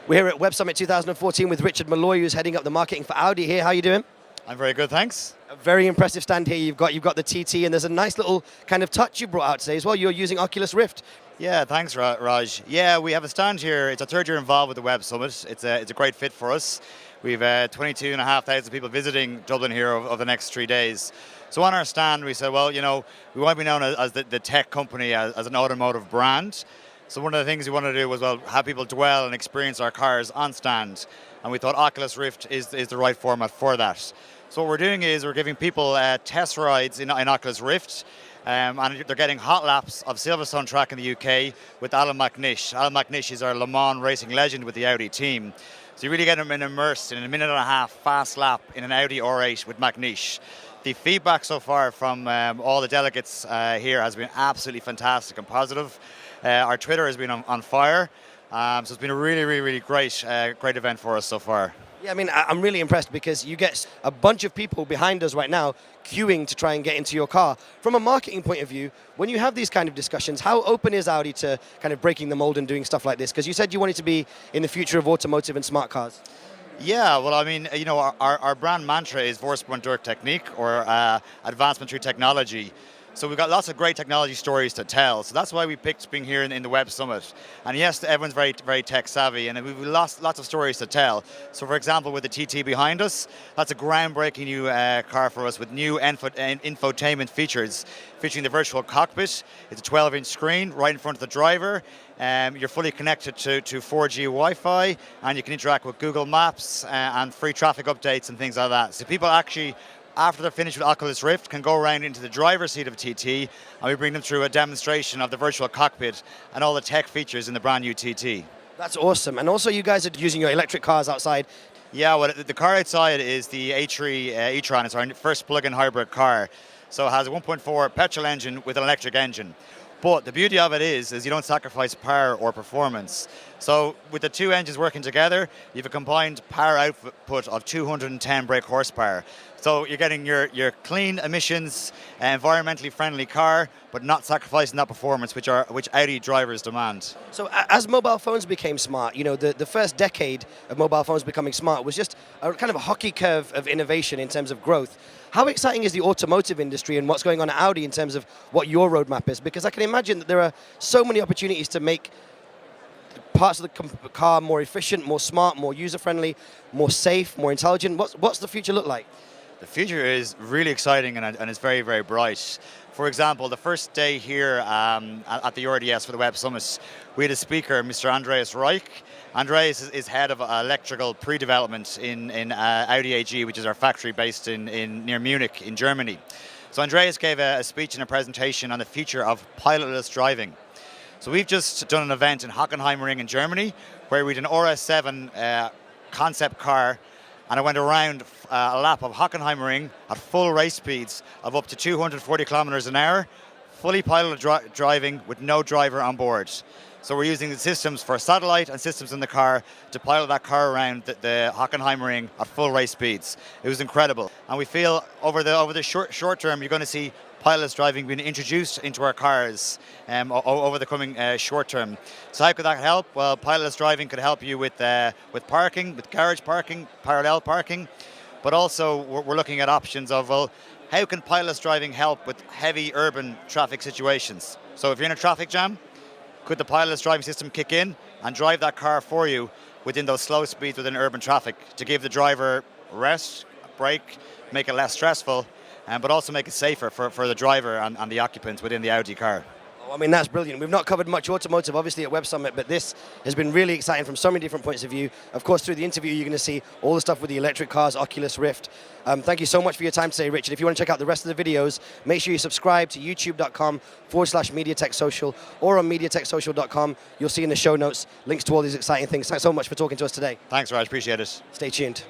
We're here at WebSummit 2014 with Richard Malloy, who's heading up the marketing for Audi here. How are you doing? I'm very good, thanks. A very impressive stand here. You've got the TT, and there's a nice little kind of touch you brought out today as well. You're using Oculus Rift. Yeah, thanks, Raj. Yeah, we have a stand here. It's our third year involved with the Web Summit. It's a great fit for us. We've 22,500 people visiting Dublin here over the next 3 days. So on our stand, we said, well, you know, we want to be known as the tech company, as an automotive brand. So one of the things we wanted to do was, well, have people dwell and experience our cars on stand. And we thought Oculus Rift is the right format for that. So what we're doing is we're giving people test rides in Oculus Rift. And they're getting hot laps of Silverstone track in the UK with Alan McNish. Alan McNish is our Le Mans racing legend with the Audi team. So you really get them immersed in a minute and a half fast lap in an Audi R8 with McNish. The feedback so far from all the delegates here has been absolutely fantastic and positive. Our Twitter has been on fire. So it's been a really great event for us so far. Yeah, I mean, I'm really impressed because you get a bunch of people behind us right now queuing to try and get into your car. From a marketing point of view, when you have these kind of discussions, how open is Audi to kind of breaking the mold and doing stuff like this? Because you said you wanted to be in the future of automotive and smart cars. Yeah, well, I mean, you know, our brand mantra is Voorsprong door techniek, or advancement through technology. So we've got lots of great technology stories to tell. So that's why we picked being here in the Web Summit. And yes, everyone's very tech savvy, and we've lots of stories to tell. So for example, with the TT behind us, that's a groundbreaking new car for us with new infotainment features, featuring the virtual cockpit. It's a 12-inch screen right in front of the driver. You're fully connected to 4G Wi-Fi, and you can interact with Google Maps and free traffic updates and things like that. So people actually, after they're finished with Oculus Rift, can go around into the driver's seat of TT, and we bring them through a demonstration of the virtual cockpit and all the tech features in the brand new TT. That's awesome. And also you guys are using your electric cars outside. Yeah, well, the car outside is the A3 e-tron. It's our first plug-in hybrid car. So it has a 1.4 petrol engine with an electric engine. But the beauty of it is you don't sacrifice power or performance. So with the two engines working together, you have a combined power output of 210 brake horsepower. So you're getting your clean emissions, environmentally friendly car, but not sacrificing that performance, which Audi drivers demand. So as mobile phones became smart, you know, the first decade of mobile phones becoming smart was just a kind of a hockey curve of innovation in terms of growth. How exciting is the automotive industry and what's going on at Audi in terms of what your roadmap is? Because I can imagine that there are so many opportunities to make parts of the car more efficient, more smart, more user-friendly, more safe, more intelligent. What's the future look like? The future is really exciting and it's very bright. For example, the first day here at the RDS for the Web Summit, we had a speaker, Mr. Andreas Reich. Andreas is head of electrical pre-development in Audi AG, which is our factory based near Munich in Germany. So Andreas gave a speech and a presentation on the future of pilotless driving. So we've just done an event in Hockenheimring in Germany where we did an RS7 concept car, and I went around a lap of Hockenheimring at full race speeds of up to 240 kilometers an hour, fully piloted driving with no driver on board. So we're using the systems for satellite and systems in the car to pilot that car around the Hockenheimring at full race speeds. It was incredible. And we feel over the short term, you're going to see pilotless driving being introduced into our cars over the coming short term. So how could that help? Well, pilotless driving could help you with parking, with garage parking, parallel parking, but also we're looking at options of, well, how can pilotless driving help with heavy urban traffic situations? So if you're in a traffic jam, could the pilotless driving system kick in and drive that car for you within those slow speeds within urban traffic to give the driver rest, a break, make it less stressful, but also make it safer for the driver and the occupants within the Audi car? I mean, that's brilliant. We've not covered much automotive, obviously, at Web Summit, but this has been really exciting from so many different points of view. Of course, through the interview, you're going to see all the stuff with the electric cars, Oculus Rift. Thank you so much for your time today, Richard. If you want to check out the rest of the videos, make sure you subscribe to youtube.com/MediaTechSocial or on MediaTechSocial.com. You'll see in the show notes links to all these exciting things. Thanks so much for talking to us today. Thanks, Raj. Appreciate it. Stay tuned.